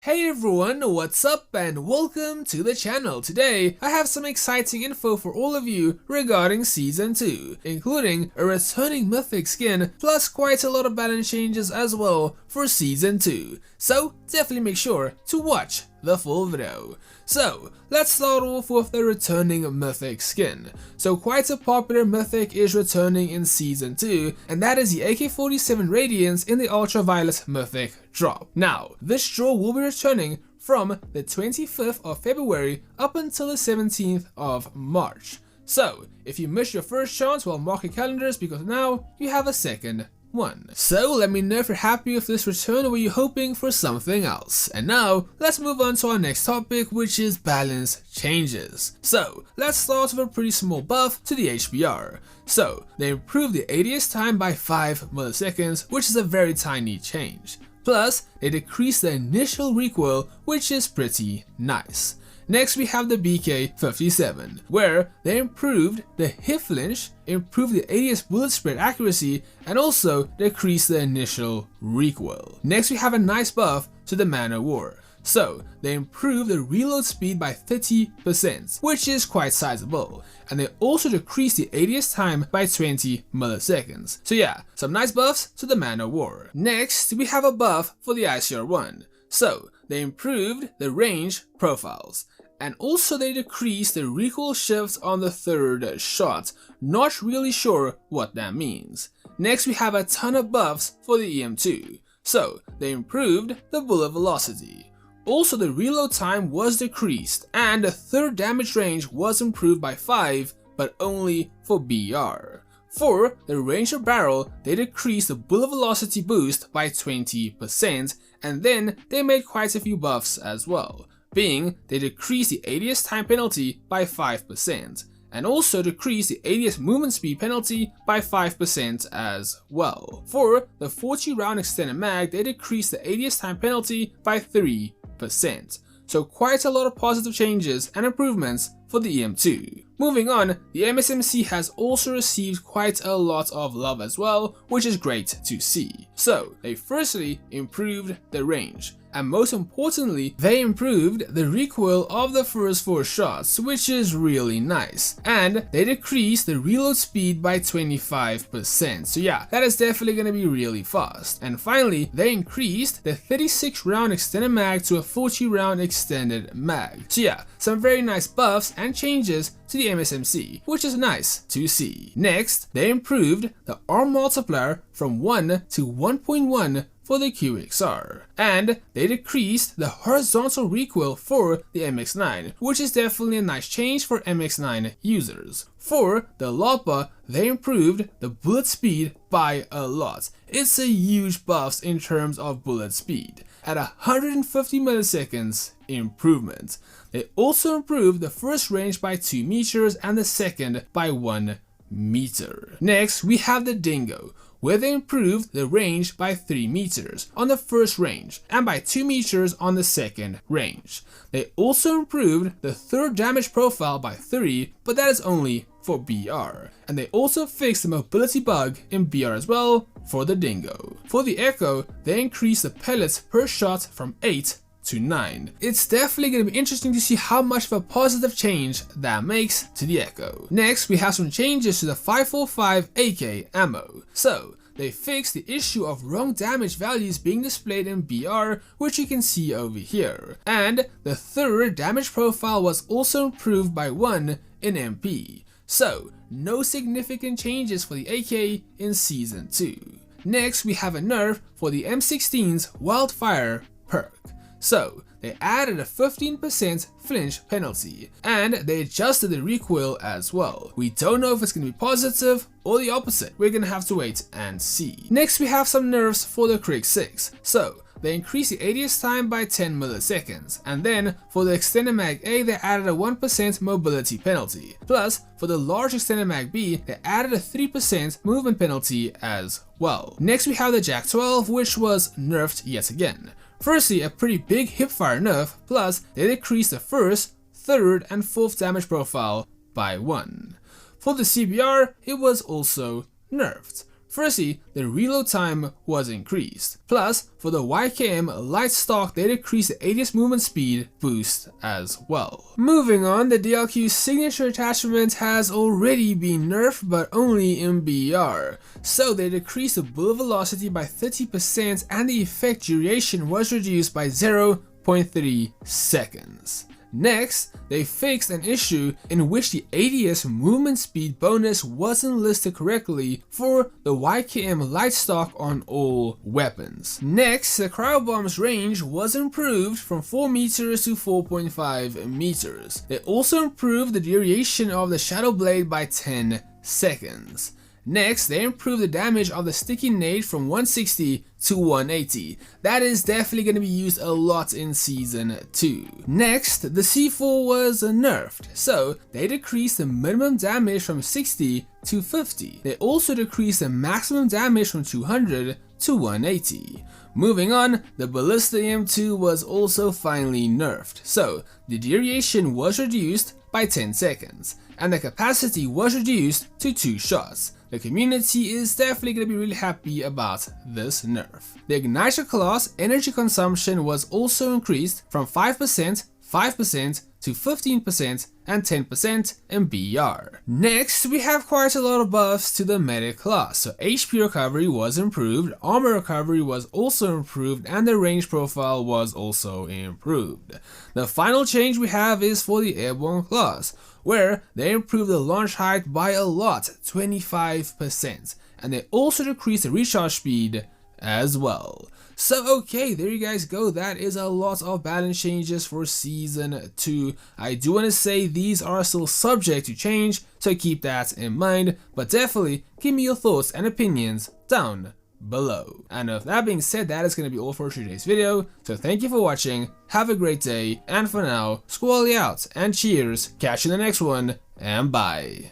Hey everyone, what's up and welcome to the channel. Today I have some exciting info for all of you regarding Season 2, including a returning Mythic skin plus quite a lot of balance changes as well for Season 2. So definitely make sure to watch the full video. So let's start off with the returning Mythic skin. So quite a popular Mythic is returning in Season 2, and that is the AK47 Radiance in the Ultraviolet Mythic drop. Now, this draw will be returning from the 25th of February up until the 17th of March. So if you missed your first chance, well, mark your calendars because now you have a second one. So let me know if you're happy with this return or were you hoping for something else. And now let's move on to our next topic, which is balance changes. So let's start with a pretty small buff to the HBR. So they improved the ADS time by 5 milliseconds, which is a very tiny change. Plus they decreased the initial recoil, which is pretty nice. Next we have the BK47, where they improved the hip flinch, improved the ADS bullet spread accuracy, and also decreased the initial recoil. Next we have a nice buff to the Man of War. So they improved the reload speed by 30%, which is quite sizable, and they also decreased the ADS time by 20 milliseconds. So yeah, some nice buffs to the Man of War. Next we have a buff for the ICR1. So they improved the range profiles, and also they decreased the recoil shifts on the third shot. Not really sure what that means. Next we have a ton of buffs for the EM2. So they improved the bullet velocity. Also the reload time was decreased, and the third damage range was improved by 5, but only for BR. For the range of barrel, they decreased the bullet velocity boost by 20%, and then they made quite a few buffs as well, being they decreased the ADS time penalty by 5%, and also decreased the ADS movement speed penalty by 5% as well. For the 40 round extended mag, they decreased the ADS time penalty by 3%. So quite a lot of positive changes and improvements for the EM2. Moving on, the MSMC has also received quite a lot of love as well, which is great to see. So they firstly improved the range, and most importantly, they improved the recoil of the first 4 shots, which is really nice. And they decreased the reload speed by 25%. So yeah, that is definitely going to be really fast. And finally, they increased the 36 round extended mag to a 40 round extended mag. So yeah, some very nice buffs and changes to the MSMC, which is nice to see. Next, they improved the arm multiplier from 1 to 1.1 for the QXR, and they decreased the horizontal recoil for the MX9, which is definitely a nice change for MX9 users. For the LOPA, they improved the bullet speed by a lot. It's a huge buff in terms of bullet speed, at 150 milliseconds improvement. They also improved the first range by 2 meters and the second by 1 meter. Next, we have the Dingo, where they improved the range by 3 meters on the first range and by 2 meters on the second range. They also improved the third damage profile by 3, but that is only for BR. And they also fixed the mobility bug in BR as well for the Dingo. For the Echo, they increased the pellets per shot from 8 to 9. It's definitely going to be interesting to see how much of a positive change that makes to the Echo. Next, we have some changes to the 545 AK ammo. So they fixed the issue of wrong damage values being displayed in BR, which you can see over here. And the third damage profile was also improved by 1 in MP. So no significant changes for the AK in Season 2. Next, we have a nerf for the M16's Wildfire perk. So they added a 15% flinch penalty, and they adjusted the recoil as well. We don't know if it's going to be positive or the opposite. We're going to have to wait and see. Next, we have some nerfs for the Krig 6. So they increased the ADS time by 10 milliseconds, and then for the extended mag A, they added a 1% mobility penalty. Plus, for the large extended mag B, they added a 3% movement penalty as well. Next, we have the Jak 12, which was nerfed yet again. Firstly, a pretty big hipfire nerf, plus they decreased the first, third, and fourth damage profile by 1. For the CBR, it was also nerfed. Firstly, the reload time was increased. Plus, for the YKM light stock, they decreased the 80th movement speed boost as well. Moving on, the DLQ signature attachment has already been nerfed, but only in BR. So they decreased the bullet velocity by 30% and the effect duration was reduced by 0.3 seconds. Next, they fixed an issue in which the 80th movement speed bonus wasn't listed correctly for the YKM light stock on all weapons. Next, the cryobomb's range was improved from 4 meters to 4.5 meters. They also improved the duration of the Shadow Blade by 10 seconds. Next, they improved the damage of the sticky nade from 160 to 180. That is definitely going to be used a lot in Season 2. Next, the C4 was nerfed, so they decreased the minimum damage from 60 to 50. They also decreased the maximum damage from 200 to 180. Moving on, the Ballista M2 was also finally nerfed, so the duration was reduced by 10 seconds, and the capacity was reduced to 2 shots. The community is definitely going to be really happy about this nerf. The Igniter class energy consumption was also increased from 5%, 5% to 15% and 10% in BR. Next, we have quite a lot of buffs to the Medic class. So HP recovery was improved, armor recovery was also improved, and the range profile was also improved. The final change we have is for the Airborne class, where they improved the launch height by a lot, 25%, and they also decreased the recharge speed as well. So okay, there you guys go. That is a lot of balance changes for Season 2. I do want to say these are still subject to change, so keep that in mind, but definitely give me your thoughts and opinions down below. And with that being said, that is going to be all for today's video, so thank you for watching, have a great day, and for now, Squally out, and cheers, catch you in the next one, and bye.